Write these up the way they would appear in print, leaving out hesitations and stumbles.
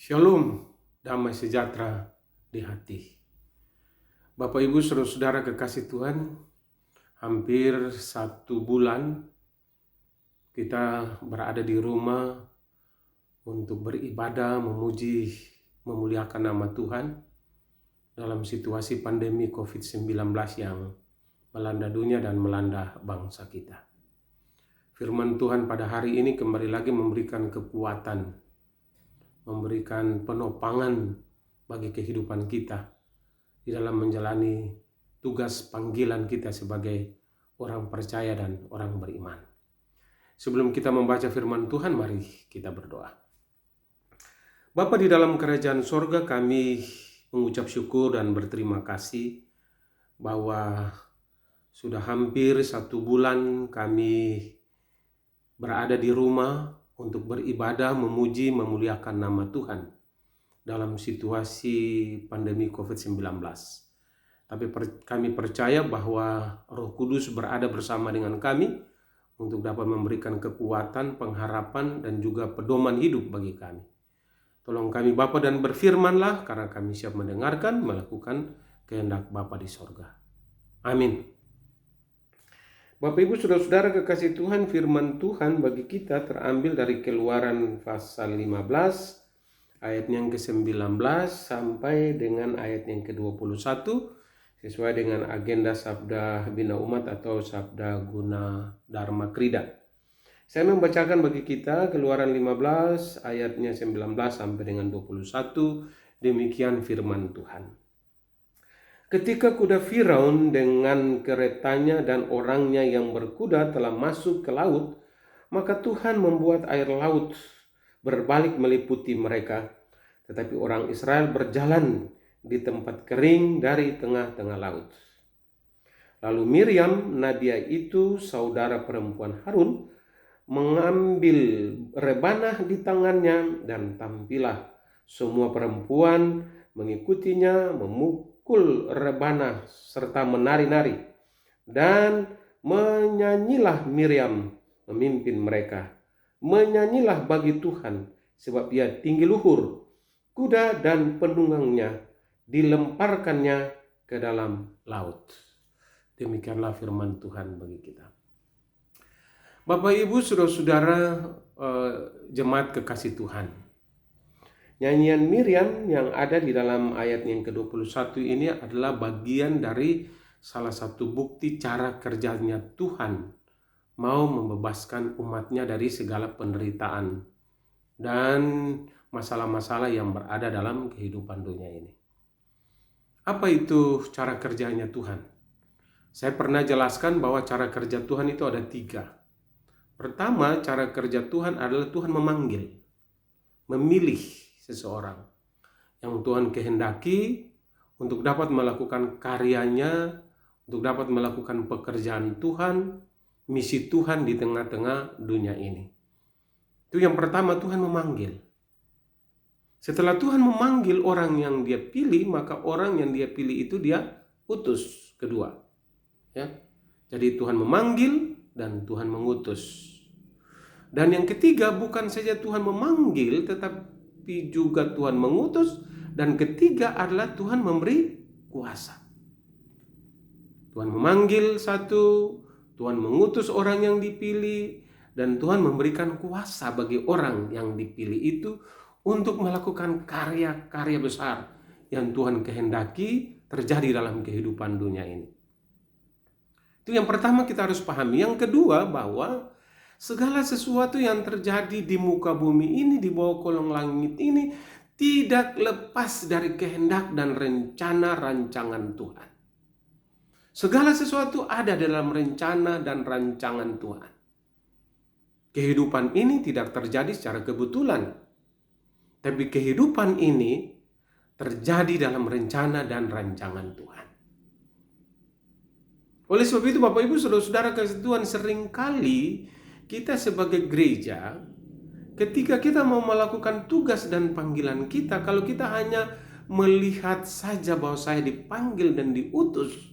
Shalom, damai sejahtera di hati. Bapak Ibu Saudara-saudara kekasih Tuhan, hampir 1 bulan kita berada di rumah untuk beribadah, memuji, memuliakan nama Tuhan dalam situasi pandemi COVID-19 yang melanda dunia dan melanda bangsa kita. Firman Tuhan pada hari ini kembali lagi memberikan kekuatan, memberikan penopangan bagi kehidupan kita di dalam menjalani tugas panggilan kita sebagai orang percaya dan orang beriman. Sebelum kita membaca firman Tuhan, mari kita berdoa. Bapa di dalam kerajaan sorga, kami mengucap syukur dan berterima kasih bahwa sudah hampir 1 bulan kami berada di rumah untuk beribadah, memuji, memuliakan nama Tuhan dalam situasi pandemi COVID-19. Tapi kami percaya bahwa Roh Kudus berada bersama dengan kami untuk dapat memberikan kekuatan, pengharapan, dan juga pedoman hidup bagi kami. Tolong kami Bapa dan berfirmanlah, karena kami siap mendengarkan, melakukan kehendak Bapa di sorga. Amin. Bapak Ibu Saudara-saudara kekasih Tuhan, firman Tuhan bagi kita terambil dari Keluaran pasal 15 ayat yang ke-19 sampai dengan ayat yang ke-21 sesuai dengan agenda Sabda Bina Umat atau Sabda Guna Dharma Krida. Saya membacakan bagi kita Keluaran 15 ayatnya 19 sampai dengan 21. Demikian firman Tuhan. Ketika kuda Firaun dengan keretanya dan orangnya yang berkuda telah masuk ke laut, maka Tuhan membuat air laut berbalik meliputi mereka. Tetapi orang Israel berjalan di tempat kering dari tengah-tengah laut. Lalu Miriam, Nadia itu saudara perempuan Harun, mengambil rebanah di tangannya dan tampillah semua perempuan mengikutinya memukul rebanah serta menari-nari, dan menyanyilah Miriam memimpin mereka. Menyanyilah bagi Tuhan, sebab ia tinggi luhur. Kuda dan penunggangnya dilemparkannya ke dalam laut. Demikianlah firman Tuhan bagi kita. Bapak Ibu Saudara-saudara jemaat kekasih Tuhan, nyanyian Miriam yang ada di dalam ayat yang ke-21 ini adalah bagian dari salah satu bukti cara kerjanya Tuhan mau membebaskan umatnya dari segala penderitaan dan masalah-masalah yang berada dalam kehidupan dunia ini. Apa itu cara kerjanya Tuhan? Saya pernah jelaskan bahwa cara kerja Tuhan itu ada 3. Pertama, cara kerja Tuhan adalah Tuhan memanggil, memilih seseorang yang Tuhan kehendaki untuk dapat melakukan karyanya, untuk dapat melakukan pekerjaan Tuhan, misi Tuhan di tengah-tengah dunia ini. Itu yang pertama, Tuhan memanggil. Setelah Tuhan memanggil orang yang dia pilih, maka orang yang dia pilih itu dia utus. Kedua, ya. Jadi Tuhan memanggil dan Tuhan mengutus. Dan yang ketiga, bukan saja Tuhan memanggil, tetapi juga Tuhan mengutus. Dan ketiga adalah Tuhan memberi kuasa. Tuhan memanggil satu, Tuhan mengutus orang yang dipilih, dan Tuhan memberikan kuasa bagi orang yang dipilih itu untuk melakukan karya-karya besar yang Tuhan kehendaki terjadi dalam kehidupan dunia ini. Itu yang pertama kita harus pahami. Yang kedua, bahwa segala sesuatu yang terjadi di muka bumi ini, di bawah kolong langit ini, tidak lepas dari kehendak dan rencana rancangan Tuhan. Segala sesuatu ada dalam rencana dan rancangan Tuhan. Kehidupan ini tidak terjadi secara kebetulan, tapi kehidupan ini terjadi dalam rencana dan rancangan Tuhan. Oleh sebab itu Bapak Ibu Saudara-saudara kasih Tuhan, seringkali kita sebagai gereja, ketika kita mau melakukan tugas dan panggilan kita, kalau kita hanya melihat saja bahwa saya dipanggil dan diutus,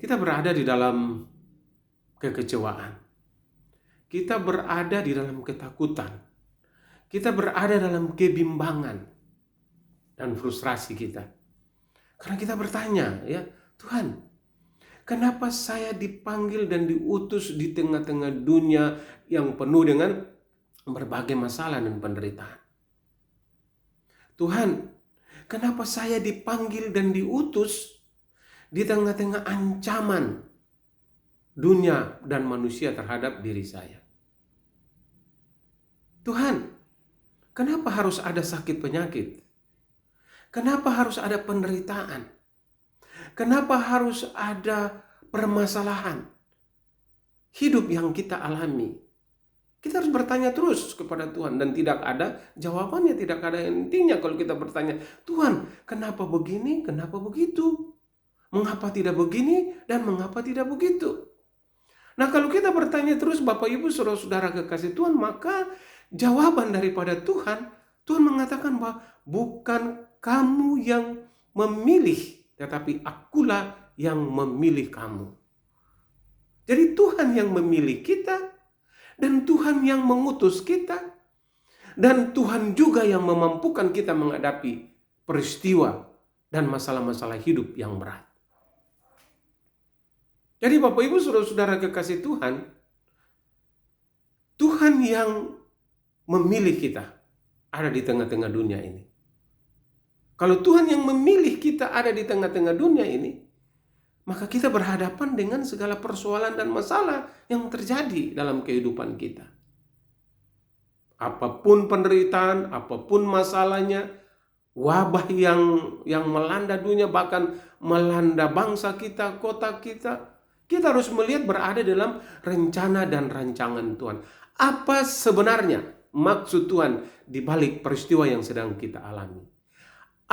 kita berada di dalam kekecewaan. Kita berada di dalam ketakutan. kita berada dalam kebimbangan dan frustrasi kita. Karena kita bertanya, ya, Tuhan, kenapa saya dipanggil dan diutus di tengah-tengah dunia yang penuh dengan berbagai masalah dan penderitaan? Tuhan, kenapa saya dipanggil dan diutus di tengah-tengah ancaman dunia dan manusia terhadap diri saya? Tuhan, kenapa harus ada sakit penyakit? Kenapa harus ada penderitaan? Kenapa harus ada permasalahan hidup yang kita alami? Kita harus bertanya terus kepada Tuhan, dan tidak ada jawabannya, tidak ada intinya kalau kita bertanya, Tuhan, kenapa begini, kenapa begitu? Mengapa tidak begini dan mengapa tidak begitu? Nah, kalau kita bertanya terus, Bapak Ibu Saudara kekasih Tuhan, maka jawaban daripada Tuhan mengatakan bahwa bukan kamu yang memilih, tetapi akulah yang memilih kamu. Jadi Tuhan yang memilih kita, dan Tuhan yang mengutus kita, dan Tuhan juga yang memampukan kita menghadapi peristiwa dan masalah-masalah hidup yang berat. Jadi Bapak Ibu Saudara kekasih Tuhan, Tuhan yang memilih kita ada di tengah-tengah dunia ini. Kalau Tuhan yang memilih kita ada di tengah-tengah dunia ini, maka kita berhadapan dengan segala persoalan dan masalah yang terjadi dalam kehidupan kita. Apapun penderitaan, apapun masalahnya, wabah yang melanda dunia, bahkan melanda bangsa kita, kota kita, kita harus melihat berada dalam rencana dan rancangan Tuhan. Apa sebenarnya maksud Tuhan di balik peristiwa yang sedang kita alami?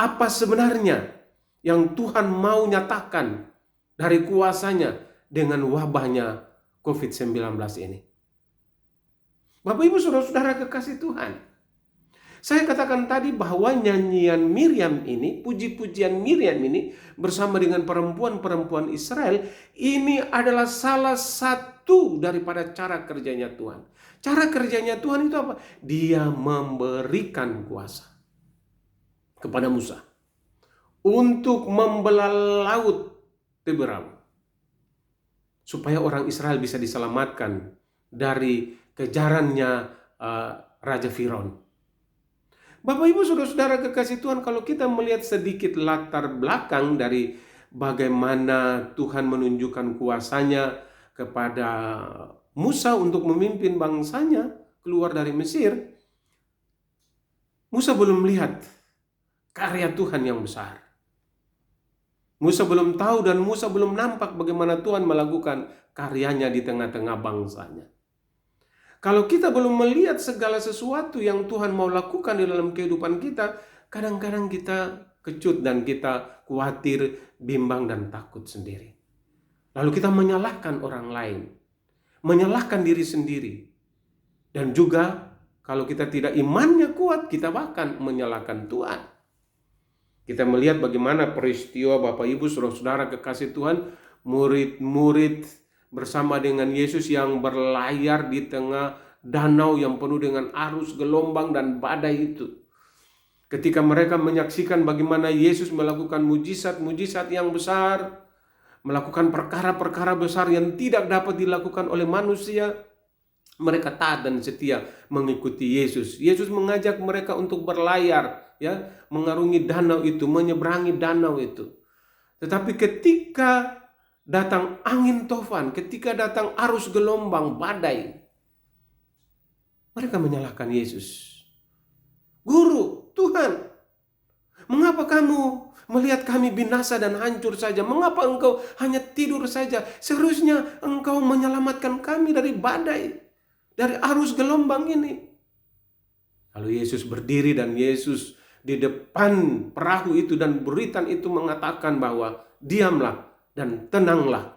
Apa sebenarnya yang Tuhan mau nyatakan dari kuasanya dengan wabahnya COVID-19 ini? Bapak Ibu Saudara kekasih Tuhan, saya katakan tadi bahwa nyanyian Miriam ini, puji-pujian Miriam ini bersama dengan perempuan-perempuan Israel, ini adalah salah satu daripada cara kerjanya Tuhan. Cara kerjanya Tuhan itu apa? Dia memberikan kuasa kepada Musa untuk membelah laut Teberau, supaya orang Israel bisa diselamatkan dari kejarannya Raja Firaun. Bapak Ibu Saudara kekasih Tuhan, kalau kita melihat sedikit latar belakang dari bagaimana Tuhan menunjukkan kuasanya kepada Musa untuk memimpin bangsanya keluar dari Mesir, Musa belum melihat karya Tuhan yang besar. Musa belum tahu dan Musa belum nampak bagaimana Tuhan melakukan karyanya di tengah-tengah bangsanya. Kalau kita belum melihat segala sesuatu yang Tuhan mau lakukan di dalam kehidupan kita, kadang-kadang kita kecut dan kita khawatir, bimbang dan takut sendiri. Lalu kita menyalahkan orang lain, menyalahkan diri sendiri. Dan juga kalau kita tidak imannya kuat, kita bahkan menyalahkan Tuhan. Kita melihat bagaimana peristiwa Bapak Ibu Saudara kekasih Tuhan, murid-murid bersama dengan Yesus yang berlayar di tengah danau yang penuh dengan arus, gelombang, dan badai itu. Ketika mereka menyaksikan bagaimana Yesus melakukan mujizat-mujizat yang besar, melakukan perkara-perkara besar yang tidak dapat dilakukan oleh manusia, mereka taat dan setia mengikuti Yesus. Yesus mengajak mereka untuk berlayar, ya, mengarungi danau itu, menyeberangi danau itu. Tetapi ketika datang angin tofan, ketika datang arus gelombang, badai, mereka menyalahkan Yesus. Guru, Tuhan, mengapa kamu melihat kami binasa dan hancur saja? Mengapa engkau hanya tidur saja? Seharusnya engkau menyelamatkan kami dari badai, dari arus gelombang ini. Lalu Yesus berdiri dan Yesus di depan perahu itu dan buritan itu mengatakan bahwa diamlah dan tenanglah.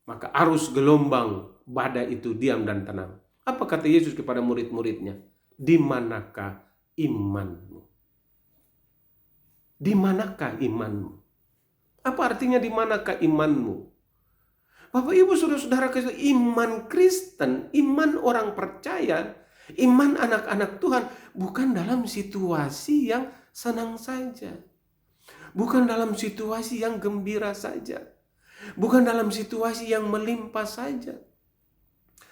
Maka arus gelombang badai itu diam dan tenang. Apa kata Yesus kepada murid-muridnya? Di manakah imanmu? Di manakah imanmu? Apa artinya di manakah imanmu? Bapak Ibu Saudara-saudara, iman Kristen, iman orang percaya, Iman anak-anak Tuhan bukan dalam situasi yang senang saja. Bukan dalam situasi yang gembira saja. Bukan dalam situasi yang melimpah saja.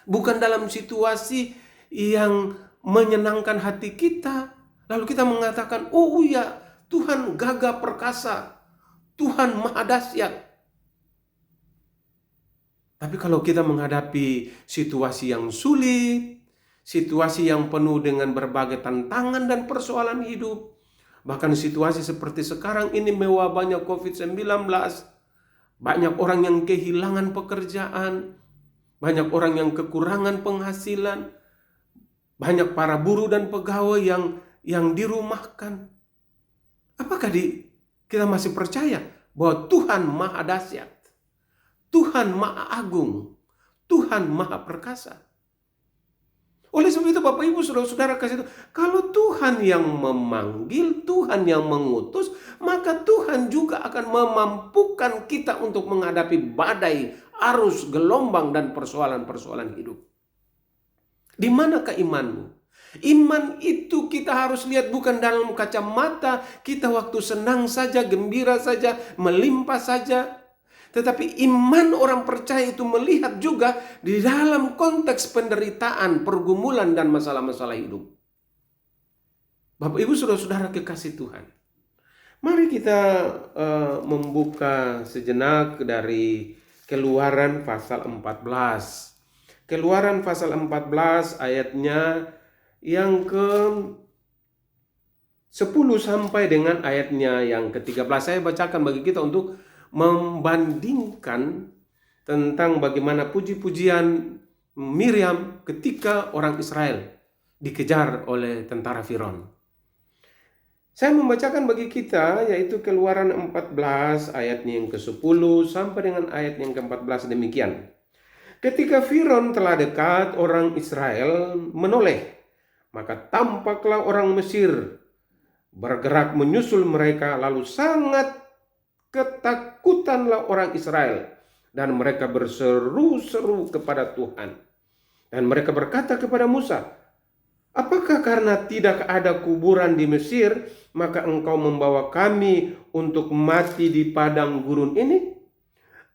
Bukan dalam situasi yang menyenangkan hati kita. Lalu kita mengatakan, oh ya, Tuhan gagah perkasa. Tuhan maha dahsyat. Tapi kalau kita menghadapi situasi yang sulit, situasi yang penuh dengan berbagai tantangan dan persoalan hidup, bahkan situasi seperti sekarang ini mewabahnya COVID-19, banyak orang yang kehilangan pekerjaan, banyak orang yang kekurangan penghasilan, banyak para buruh dan pegawai yang dirumahkan. Apakah kita masih percaya bahwa Tuhan maha dahsyat, Tuhan maha agung, Tuhan maha perkasa? Oleh sebab itu Bapak Ibu Saudara-saudara kasih tahu, kalau Tuhan yang memanggil, Tuhan yang mengutus, maka Tuhan juga akan memampukan kita untuk menghadapi badai, arus, gelombang, dan persoalan-persoalan hidup. Di manakah imanmu? Iman itu kita harus lihat bukan dalam kacamata kita waktu senang saja, gembira saja, melimpah saja. Tetapi iman orang percaya itu melihat juga di dalam konteks penderitaan, pergumulan, dan masalah-masalah hidup. Bapak Ibu Saudara-saudara kekasih Tuhan, mari kita membuka sejenak dari Keluaran pasal 14. Keluaran pasal 14 ayatnya yang ke-10 sampai dengan ayatnya yang ke-13. Saya bacakan bagi kita untuk membandingkan tentang bagaimana puji-pujian Miriam ketika orang Israel dikejar oleh tentara Firaun. Saya membacakan bagi kita yaitu Keluaran 14 ayatnya yang ke-10 sampai dengan ayat yang ke-14 demikian. Ketika Firaun telah dekat, orang Israel menoleh, maka tampaklah orang Mesir bergerak menyusul mereka, lalu sangat ketakutanlah orang Israel, dan mereka berseru-seru kepada Tuhan. Dan mereka berkata kepada Musa, apakah karena tidak ada kuburan di Mesir, maka engkau membawa kami untuk mati di padang gurun ini?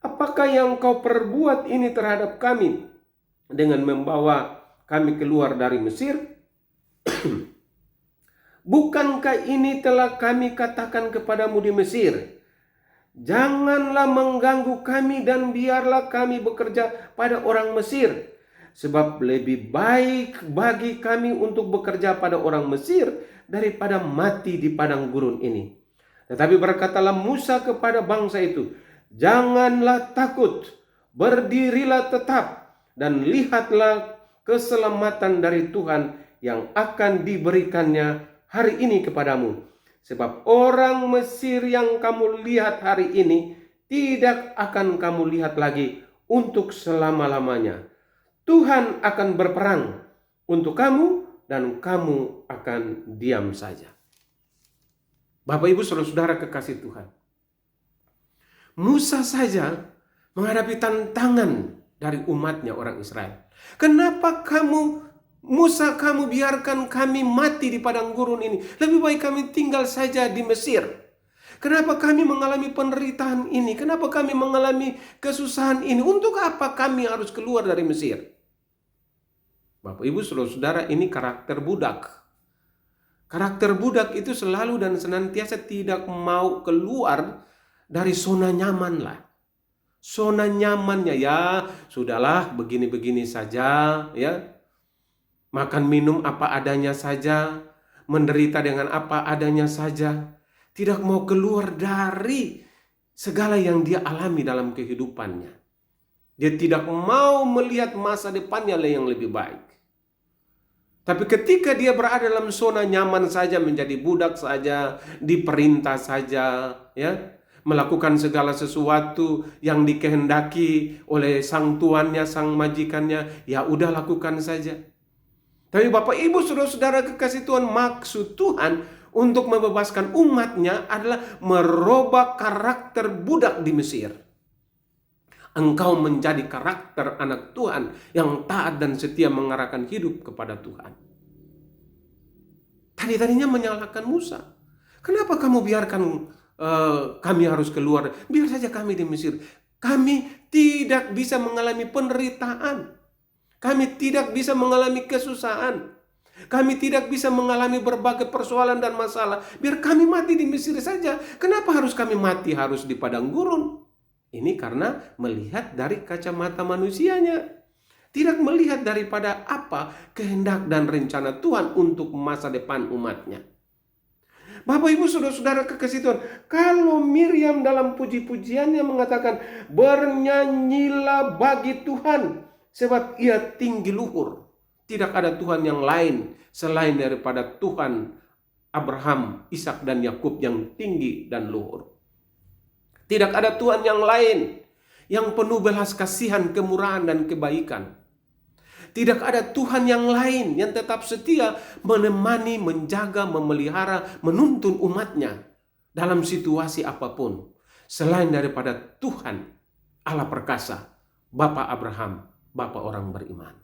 Apakah yang engkau perbuat ini terhadap kami dengan membawa kami keluar dari Mesir? Bukankah ini telah kami katakan kepadamu di Mesir? Janganlah mengganggu kami dan biarlah kami bekerja pada orang Mesir. Sebab lebih baik bagi kami untuk bekerja pada orang Mesir daripada mati di padang gurun ini. Tetapi berkatalah Musa kepada bangsa itu, janganlah takut, berdirilah tetap dan lihatlah keselamatan dari Tuhan yang akan diberikannya hari ini kepadamu. Sebab orang Mesir yang kamu lihat hari ini tidak akan kamu lihat lagi untuk selama-lamanya. Tuhan akan berperang untuk kamu dan kamu akan diam saja. Bapak Ibu Saudara-saudara kekasih Tuhan, Musa saja menghadapi tantangan dari umatnya orang Israel. Kenapa Musa, kamu biarkan kami mati di padang gurun ini. Lebih baik kami tinggal saja di Mesir. Kenapa kami mengalami penderitaan ini? Kenapa kami mengalami kesusahan ini? Untuk apa kami harus keluar dari Mesir? Bapak Ibu Saudara-saudara, ini karakter budak. Karakter budak itu selalu dan senantiasa tidak mau keluar dari zona nyaman lah. Zona nyamannya, ya sudahlah begini-begini saja, ya. Makan minum apa adanya saja, menderita dengan apa adanya saja, tidak mau keluar dari segala yang dia alami dalam kehidupannya. Dia tidak mau melihat masa depannya yang lebih baik. Tapi ketika dia berada dalam zona nyaman saja, menjadi budak saja, diperintah saja, ya, melakukan segala sesuatu yang dikehendaki oleh sang tuannya, sang majikannya, ya udah lakukan saja. Tapi Bapak Ibu Saudara-saudara kekasih Tuhan, maksud Tuhan untuk membebaskan umatnya adalah merubah karakter budak di Mesir. Engkau menjadi karakter anak Tuhan yang taat dan setia mengarahkan hidup kepada Tuhan. Tadi-tadinya menyalahkan Musa. Kenapa kamu biarkan kami harus keluar? Biar saja kami di Mesir. Kami tidak bisa mengalami penderitaan. Kami tidak bisa mengalami kesusahan. Kami tidak bisa mengalami berbagai persoalan dan masalah. Biar kami mati di Mesir saja. Kenapa harus kami mati harus di padang gurun? Ini karena melihat dari kacamata manusianya. Tidak melihat daripada apa kehendak dan rencana Tuhan untuk masa depan umatnya. Bapak Ibu saudara-saudara kekasih Tuhan, kalau Miriam dalam puji-pujiannya mengatakan, bernyanyilah bagi Tuhan, sebab ia tinggi luhur. Tidak ada Tuhan yang lain selain daripada Tuhan Abraham, Ishak dan Yakub yang tinggi dan luhur. Tidak ada Tuhan yang lain yang penuh belas kasihan, kemurahan dan kebaikan. Tidak ada Tuhan yang lain yang tetap setia menemani, menjaga, memelihara, menuntun umatnya dalam situasi apapun. Selain daripada Tuhan Allah perkasa, Bapa Abraham, Bapa orang beriman.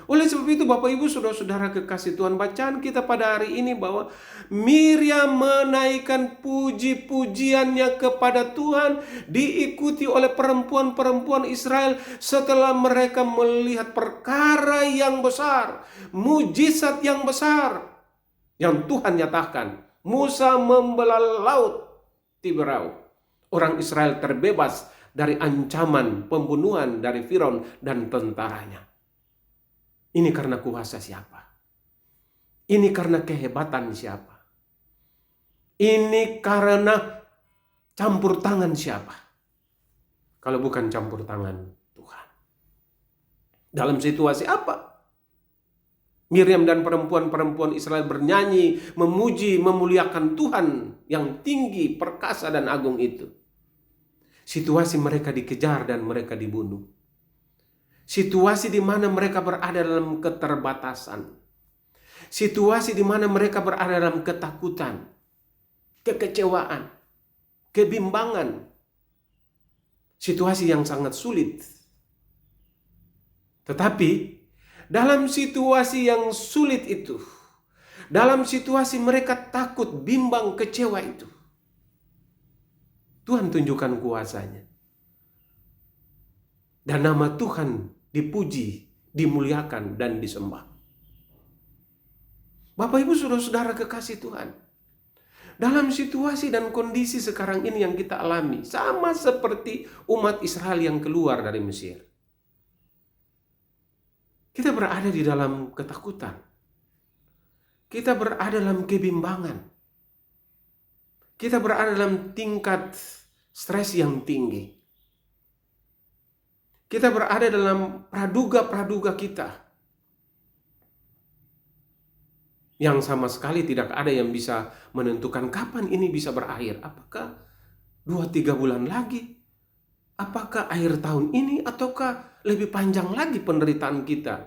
Oleh sebab itu Bapak Ibu saudara-saudara kekasih Tuhan, bacaan kita pada hari ini bahwa Miriam menaikkan puji-pujiannya kepada Tuhan, diikuti oleh perempuan-perempuan Israel setelah mereka melihat perkara yang besar, mujizat yang besar yang Tuhan nyatakan. Musa membelah laut Tiberau. Orang Israel terbebas dari ancaman pembunuhan dari Firaun dan tentaranya. Ini karena kuasa siapa? Ini karena kehebatan siapa? Ini karena campur tangan siapa? Kalau bukan campur tangan Tuhan. Dalam situasi apa? Miriam dan perempuan-perempuan Israel bernyanyi, memuji, memuliakan Tuhan yang tinggi, perkasa dan agung itu. Situasi mereka dikejar dan mereka dibunuh. Situasi di mana mereka berada dalam keterbatasan. Situasi di mana mereka berada dalam ketakutan, kekecewaan, kebimbangan. Situasi yang sangat sulit. Tetapi dalam situasi yang sulit itu, dalam situasi mereka takut, bimbang, kecewa itu, Tuhan tunjukkan kuasanya. Dan nama Tuhan dipuji, dimuliakan, dan disembah. Bapak Ibu saudara-saudara kekasih Tuhan, dalam situasi dan kondisi sekarang ini yang kita alami, sama seperti umat Israel yang keluar dari Mesir. Kita berada di dalam ketakutan. Kita berada dalam kebimbangan. Kita berada dalam tingkat stres yang tinggi. Kita berada dalam praduga-praduga kita yang sama sekali tidak ada yang bisa menentukan kapan ini bisa berakhir. Apakah 2-3 bulan lagi? Apakah akhir tahun ini ataukah lebih panjang lagi penderitaan kita?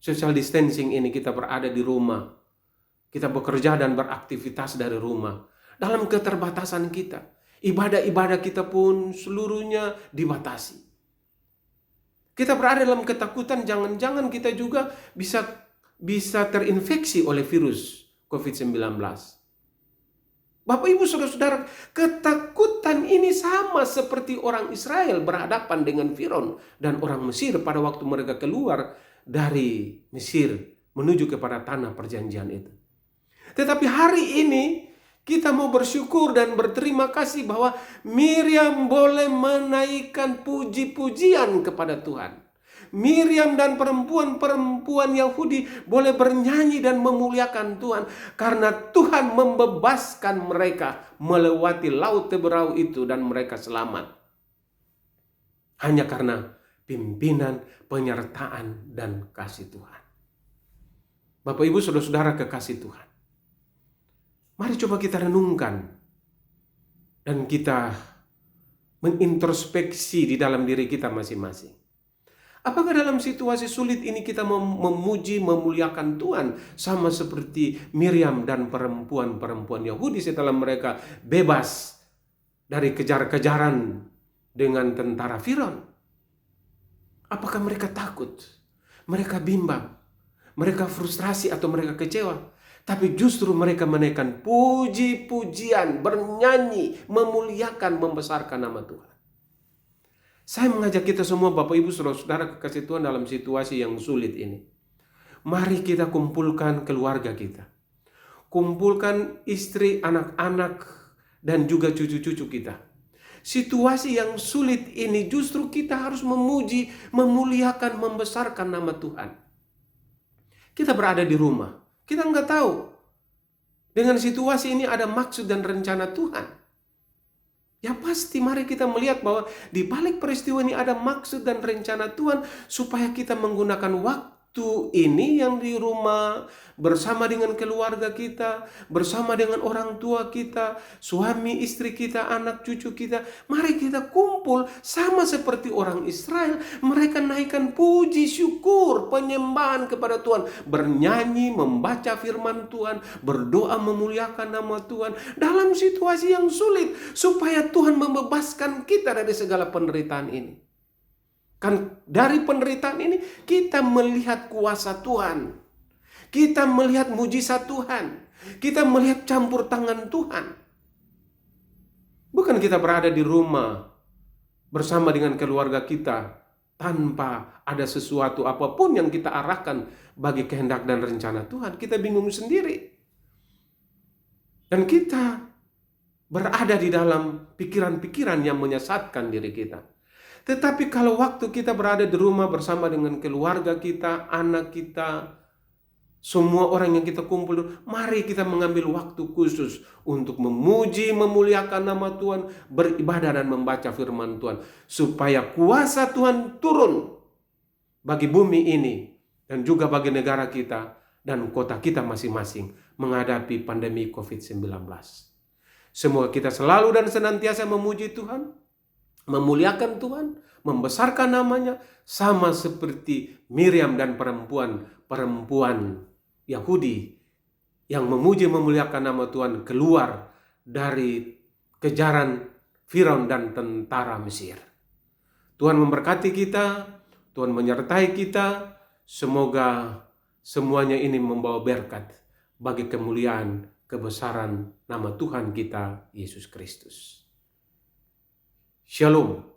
Social distancing ini kita berada di rumah. Kita bekerja dan beraktivitas dari rumah. Dalam keterbatasan kita, ibadah-ibadah kita pun seluruhnya dibatasi. Kita berada dalam ketakutan, jangan-jangan kita juga bisa terinfeksi oleh virus COVID-19. Bapak Ibu saudara-saudara, ketakutan ini sama seperti orang Israel berhadapan dengan Firaun dan orang Mesir pada waktu mereka keluar dari Mesir menuju kepada tanah perjanjian itu. Tetapi hari ini kita mau bersyukur dan berterima kasih bahwa Miriam boleh menaikkan puji-pujian kepada Tuhan. Miriam dan perempuan-perempuan Yahudi boleh bernyanyi dan memuliakan Tuhan. Karena Tuhan membebaskan mereka melewati laut Tiberau itu dan mereka selamat. Hanya karena pimpinan, penyertaan, dan kasih Tuhan. Bapak Ibu saudara-saudara kekasih Tuhan. Mari coba kita renungkan dan kita mengintrospeksi di dalam diri kita masing-masing. Apakah dalam situasi sulit ini kita memuji, memuliakan Tuhan sama seperti Miriam dan perempuan-perempuan Yahudi setelah mereka bebas dari kejar-kejaran dengan tentara Firaun? Apakah mereka takut? Mereka bimbang? Mereka frustrasi atau mereka kecewa? Tapi justru mereka menaikkan puji-pujian, bernyanyi, memuliakan, membesarkan nama Tuhan. Saya mengajak kita semua Bapak Ibu Saudara kekasih Tuhan dalam situasi yang sulit ini. Mari kita kumpulkan keluarga kita. Kumpulkan istri, anak-anak, dan juga cucu-cucu kita. Situasi yang sulit ini justru kita harus memuji, memuliakan, membesarkan nama Tuhan. Kita berada di rumah. Kita nggak tahu. Dengan situasi ini ada maksud dan rencana Tuhan. Ya pasti mari kita melihat bahwa di balik peristiwa ini ada maksud dan rencana Tuhan supaya kita menggunakan waktu ini yang di rumah bersama dengan keluarga kita, bersama dengan orang tua kita, suami istri kita, anak cucu kita. Mari kita kumpul sama seperti orang Israel. Mereka naikkan puji syukur, penyembahan kepada Tuhan, bernyanyi, membaca firman Tuhan, berdoa memuliakan nama Tuhan dalam situasi yang sulit supaya Tuhan membebaskan kita dari segala penderitaan ini. Kan dari penderitaan ini kita melihat kuasa Tuhan. Kita melihat mujizat Tuhan. Kita melihat campur tangan Tuhan. Bukan kita berada di rumah bersama dengan keluarga kita tanpa ada sesuatu apapun yang kita arahkan bagi kehendak dan rencana Tuhan. Kita bingung sendiri. Dan kita berada di dalam pikiran-pikiran yang menyesatkan diri kita. Tetapi kalau waktu kita berada di rumah bersama dengan keluarga kita, anak kita, semua orang yang kita kumpul, mari kita mengambil waktu khusus untuk memuji, memuliakan nama Tuhan, beribadah dan membaca firman Tuhan. Supaya kuasa Tuhan turun bagi bumi ini dan juga bagi negara kita dan kota kita masing-masing menghadapi pandemi COVID-19. Semoga kita selalu dan senantiasa memuji Tuhan, memuliakan Tuhan, membesarkan namanya, sama seperti Miriam dan perempuan Yahudi yang memuji memuliakan nama Tuhan keluar dari kejaran Firaun dan tentara Mesir. Tuhan memberkati kita, Tuhan menyertai kita, semoga semuanya ini membawa berkat bagi kemuliaan, kebesaran nama Tuhan kita, Yesus Kristus. Shalom.